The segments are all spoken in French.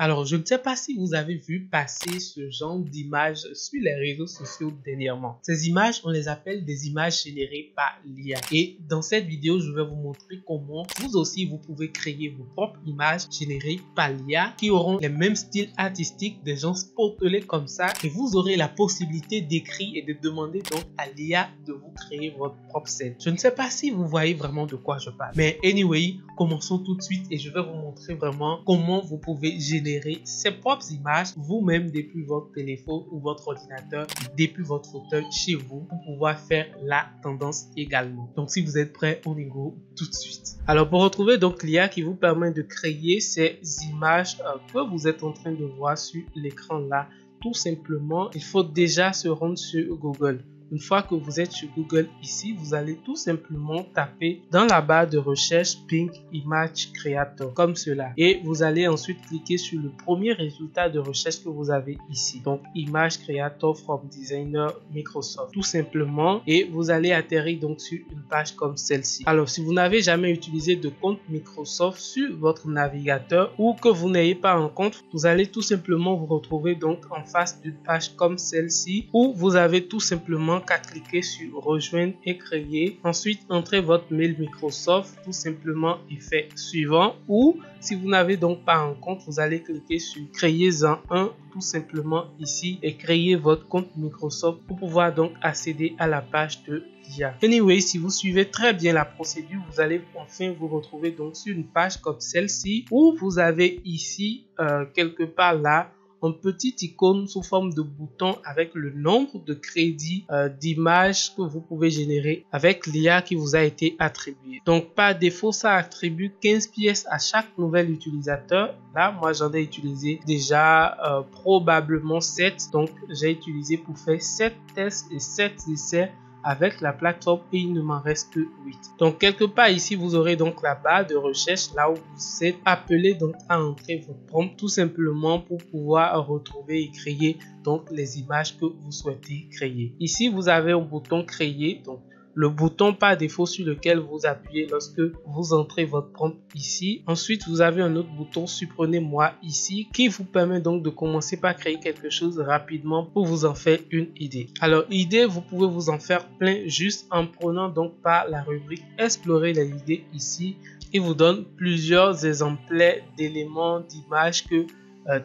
Alors, je ne sais pas si vous avez vu passer ce genre d'images sur les réseaux sociaux dernièrement. Ces images, on les appelle des images générées par l'IA. Et dans cette vidéo, je vais vous montrer comment vous aussi, vous pouvez créer vos propres images générées par l'IA qui auront les mêmes styles artistiques, des gens spotelés comme ça. Et vous aurez la possibilité d'écrire et de demander donc à l'IA de vous créer votre propre scène. Je ne sais pas si vous voyez vraiment de quoi je parle. Mais anyway, commençons tout de suite et je vais vous montrer vraiment comment vous pouvez générer ses propres images vous-même depuis votre téléphone ou votre ordinateur, depuis votre fauteuil chez vous pour pouvoir faire la tendance également. Donc si vous êtes prêts, on y go tout de suite. Alors pour retrouver donc l'IA qui vous permet de créer ces images que vous êtes en train de voir sur l'écran là, tout simplement, il faut déjà se rendre sur Google. Une fois que vous êtes sur Google ici, vous allez tout simplement taper dans la barre de recherche Bing Image Creator comme cela. Et vous allez ensuite cliquer sur le premier résultat de recherche que vous avez ici. Donc Image Creator from Designer Microsoft. Tout simplement. Et vous allez atterrir donc sur une page comme celle-ci. Alors si vous n'avez jamais utilisé de compte Microsoft sur votre navigateur ou que vous n'ayez pas un compte, vous allez tout simplement vous retrouver donc en face d'une page comme celle-ci où vous avez tout simplement qu'à cliquer sur rejoindre et créer. Ensuite, entrez votre mail Microsoft, tout simplement effet suivant. Ou si vous n'avez donc pas un compte, vous allez cliquer sur créez-en un tout simplement ici et créer votre compte Microsoft pour pouvoir donc accéder à la page de l'IA. Anyway, si vous suivez très bien la procédure, vous allez enfin vous retrouver donc sur une page comme celle-ci où vous avez ici quelque part là un petit icône sous forme de bouton avec le nombre de crédits d'images que vous pouvez générer avec l'IA qui vous a été attribué. Donc par défaut, ça attribue 15 pièces à chaque nouvel utilisateur. Là, moi j'en ai utilisé déjà probablement 7. Donc j'ai utilisé pour faire 7 tests et 7 essais avec la plateforme et il ne m'en reste que 8. Donc quelque part ici vous aurez donc la barre de recherche là où vous êtes appelé donc à entrer votre prompt tout simplement pour pouvoir retrouver et créer donc les images que vous souhaitez créer. Ici vous avez un bouton créer, donc le bouton par défaut sur lequel vous appuyez lorsque vous entrez votre prompt ici. Ensuite, vous avez un autre bouton supprenez-moi ici qui vous permet donc de commencer par créer quelque chose rapidement pour vous en faire une idée. Alors, idée, vous pouvez vous en faire plein juste en prenant donc par la rubrique explorer les idées ici. Il vous donne plusieurs exemplaires d'éléments, d'images que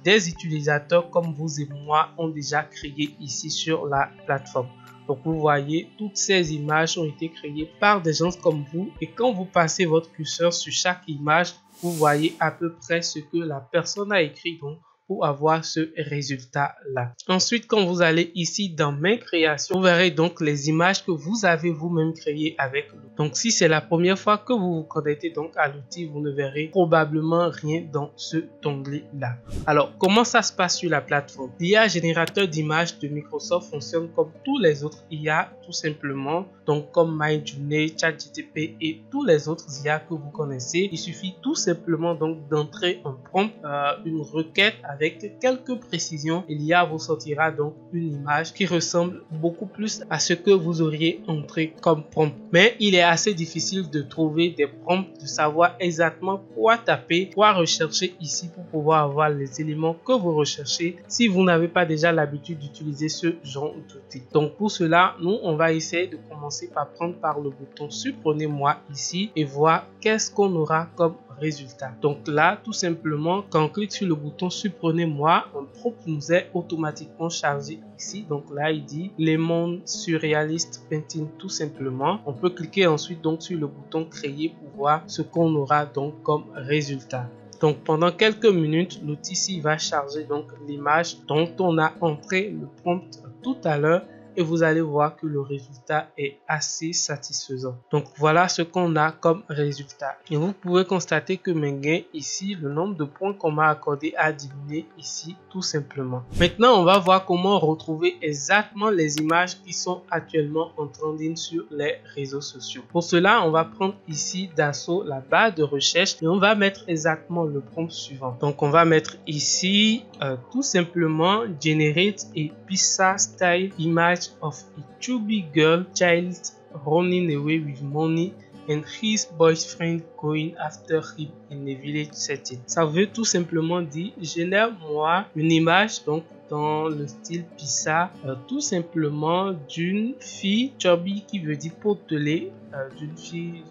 des utilisateurs comme vous et moi ont déjà créé ici sur la plateforme. Donc vous voyez, toutes ces images ont été créées par des gens comme vous et quand vous passez votre curseur sur chaque image, vous voyez à peu près ce que la personne a écrit donc pour avoir ce résultat là. Ensuite, quand vous allez ici dans mes créations, vous verrez donc les images que vous avez vous-même créées avec l'outil. Donc si c'est la première fois que vous vous connectez donc à l'outil, vous ne verrez probablement rien dans ce onglet là. Alors comment ça se passe sur la plateforme? L'IA générateur d'images de Microsoft fonctionne comme tous les autres IA tout simplement, donc comme Midjourney, ChatGPT et tous les autres IA que vous connaissez. Il suffit tout simplement donc d'entrer un prompt, une requête avec quelques précisions. L'IA vous sortira donc une image qui ressemble beaucoup plus à ce que vous auriez entré comme prompt. Mais il est assez difficile de trouver des prompts, de savoir exactement quoi taper, quoi rechercher ici pour pouvoir avoir les éléments que vous recherchez si vous n'avez pas déjà l'habitude d'utiliser ce genre d'outil. Donc pour cela, nous on va essayer de commencer par prendre par le bouton supprenez-moi ici et voir qu'est-ce qu'on aura comme résultat. Donc là, tout simplement, quand on clique sur le bouton supprenez-moi, un prompt nous est automatiquement chargé ici. Donc là, il dit les mondes surréalistes painting tout simplement. On peut cliquer ensuite donc sur le bouton créer pour voir ce qu'on aura donc comme résultat. Donc pendant quelques minutes, l'outil ici va charger donc l'image dont on a entré le prompt tout à l'heure. Et vous allez voir que le résultat est assez satisfaisant. Donc voilà ce qu'on a comme résultat. Et vous pouvez constater que mes gains ici, le nombre de points qu'on m'a accordé a diminué ici tout simplement. Maintenant, on va voir comment retrouver exactement les images qui sont actuellement en trending sur les réseaux sociaux. Pour cela, on va prendre ici d'assaut la barre de recherche et on va mettre exactement le prompt suivant. Donc on va mettre ici tout simplement generate a pizza style image of a chubby girl child running away with money and his boyfriend going after him in a village setting. Ça veut tout simplement dire génère-moi une image donc dans le style Pisa, tout simplement d'une fille chubby qui veut dire potelée, d'une fille,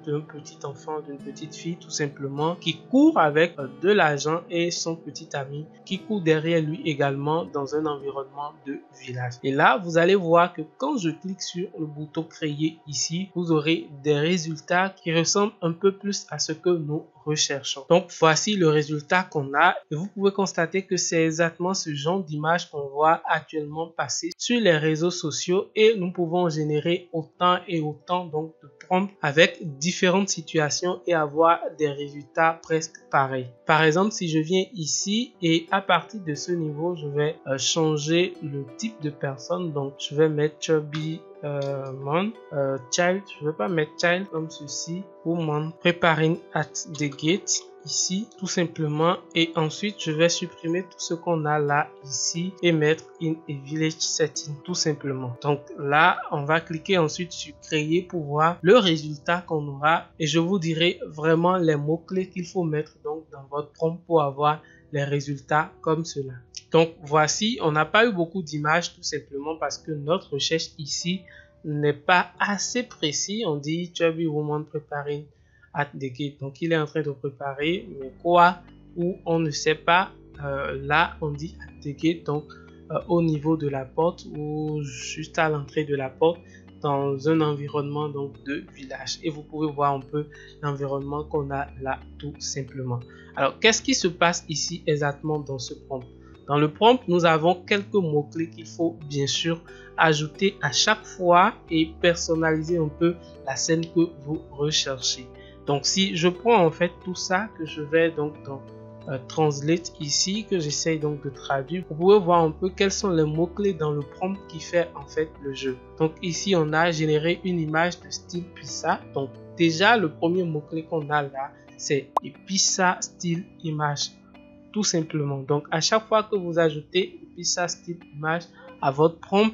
d'un petit enfant, d'une petite fille tout simplement qui court avec de l'argent et son petit ami qui court derrière lui également dans un environnement de village. Et là, vous allez voir que quand je clique sur le bouton créer ici, vous aurez des résultats qui ressemblent un peu plus à ce que nous recherchons. Donc voici le résultat qu'on a et vous pouvez constater que c'est exactement ce genre d'image qu'on voit actuellement passer sur les réseaux sociaux et nous pouvons générer autant et autant donc de prompts avec différentes situations et avoir des résultats presque pareils. Par exemple, si je viens ici et à partir de ce niveau, je vais changer le type de personne. Donc je vais mettre chubby child, je ne vais pas mettre child comme ceci, woman preparing at the gate ici tout simplement, et ensuite je vais supprimer tout ce qu'on a là ici et mettre in a village setting tout simplement. Donc là on va cliquer ensuite sur créer pour voir le résultat qu'on aura et je vous dirai vraiment les mots clés qu'il faut mettre donc dans votre prompt pour avoir les résultats comme cela. Donc voici, on n'a pas eu beaucoup d'images tout simplement parce que notre recherche ici n'est pas assez précis. On dit chubby woman preparing at the gate. Donc il est en train de préparer, mais quoi, où on ne sait pas. Là on dit at the gate, donc au niveau de la porte ou juste à l'entrée de la porte dans un environnement donc de village. Et vous pouvez voir un peu l'environnement qu'on a là tout simplement. Alors qu'est-ce qui se passe ici exactement dans ce prompt? Dans le prompt, nous avons quelques mots-clés qu'il faut bien sûr ajouter à chaque fois et personnaliser un peu la scène que vous recherchez. Donc si je prends en fait tout ça que je vais donc dans Translate ici, que j'essaye donc de traduire, vous pouvez voir un peu quels sont les mots-clés dans le prompt qui fait en fait le jeu. Donc ici on a généré une image de style Pisa. Donc déjà le premier mot-clé qu'on a là c'est Pisa style image. Tout simplement. Donc à chaque fois que vous ajoutez Pisa style image à votre prompt,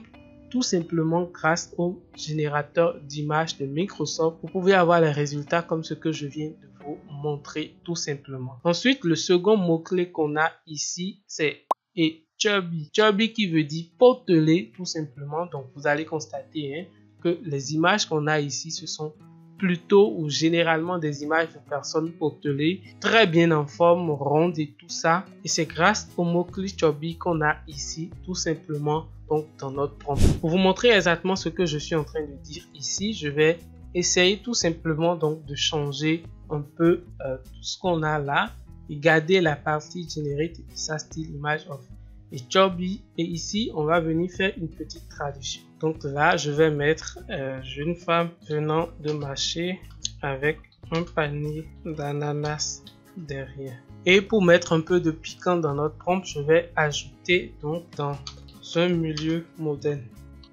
tout simplement grâce au générateur d'images de Microsoft, vous pouvez avoir les résultats comme ce que je viens de vous montrer tout simplement. Ensuite, le second mot-clé qu'on a ici, c'est chubby. Chubby qui veut dire potelé tout simplement. Donc vous allez constater que les images qu'on a ici, ce sont plutôt ou généralement des images de personnes potelées, très bien en forme, rondes et tout ça. Et c'est grâce au mot-clé chubby qu'on a ici tout simplement donc dans notre prompt. Pour vous montrer exactement ce que je suis en train de dire ici, je vais essayer tout simplement donc de changer un peu tout ce qu'on a là et garder la partie generate Pisa style image of et chubby, et ici on va venir faire une petite traduction. Donc là je vais mettre jeune femme venant de marcher avec un panier d'ananas derrière. Et pour mettre un peu de piquant dans notre prompt, je vais ajouter donc dans un milieu moderne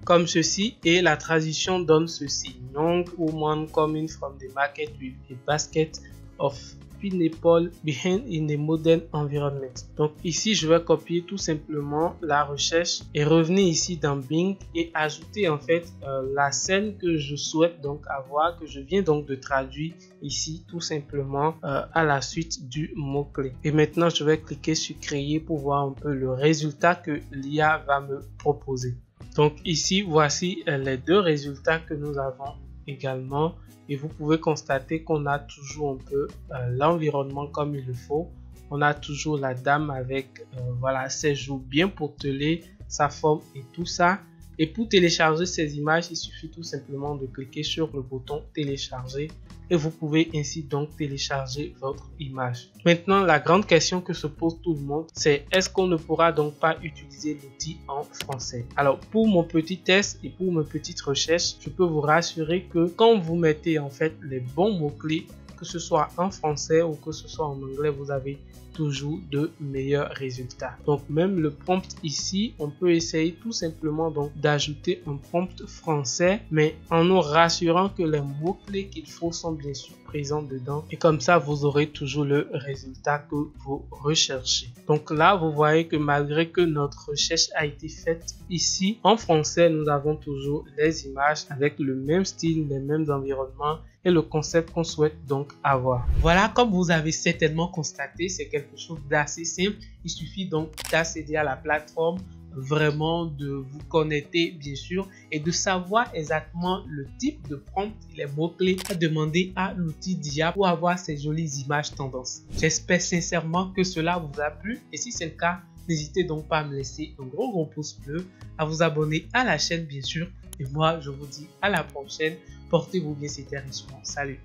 comme ceci, et la traduction donne ceci: young woman coming from the market with a basket of pineapple behind in a modern environment. Donc ici je vais copier tout simplement la recherche et revenir ici dans Bing et ajouter en fait la scène que je souhaite donc avoir, que je viens donc de traduire ici tout simplement à la suite du mot clé. Et maintenant je vais cliquer sur créer pour voir un peu le résultat que l'IA va me proposer. Donc ici voici les deux résultats que nous avons également, et vous pouvez constater qu'on a toujours un peu l'environnement comme il le faut. On a toujours la dame avec voilà ses joues bien potelées, sa forme et tout ça. Et pour télécharger ces images, il suffit tout simplement de cliquer sur le bouton télécharger et vous pouvez ainsi donc télécharger votre image. Maintenant, la grande question que se pose tout le monde, c'est est-ce qu'on ne pourra donc pas utiliser l'outil en français? Alors pour mon petit test et pour mes petites recherches, je peux vous rassurer que quand vous mettez en fait les bons mots-clés, que ce soit en français ou que ce soit en anglais, vous avez toujours de meilleurs résultats. Donc même le prompt ici, on peut essayer tout simplement donc d'ajouter un prompt français, mais en nous rassurant que les mots-clés qu'il faut sont bien sûr présents dedans, et comme ça vous aurez toujours le résultat que vous recherchez. Donc là vous voyez que malgré que notre recherche a été faite ici en français, nous avons toujours les images avec le même style, les mêmes environnements et le concept qu'on souhaite donc avoir. Voilà, comme vous avez certainement constaté, c'est quelque chose d'assez simple. Il suffit donc d'accéder à la plateforme, vraiment de vous connecter bien sûr et de savoir exactement le type de prompt et les mots-clés à demander à l'outil d'IA pour avoir ces jolies images tendances. J'espère sincèrement que cela vous a plu et si c'est le cas, n'hésitez donc pas à me laisser un gros pouce bleu, à vous abonner à la chaîne bien sûr et moi je vous dis à la prochaine. Portez-vous bien, c'était Richemont. Salut!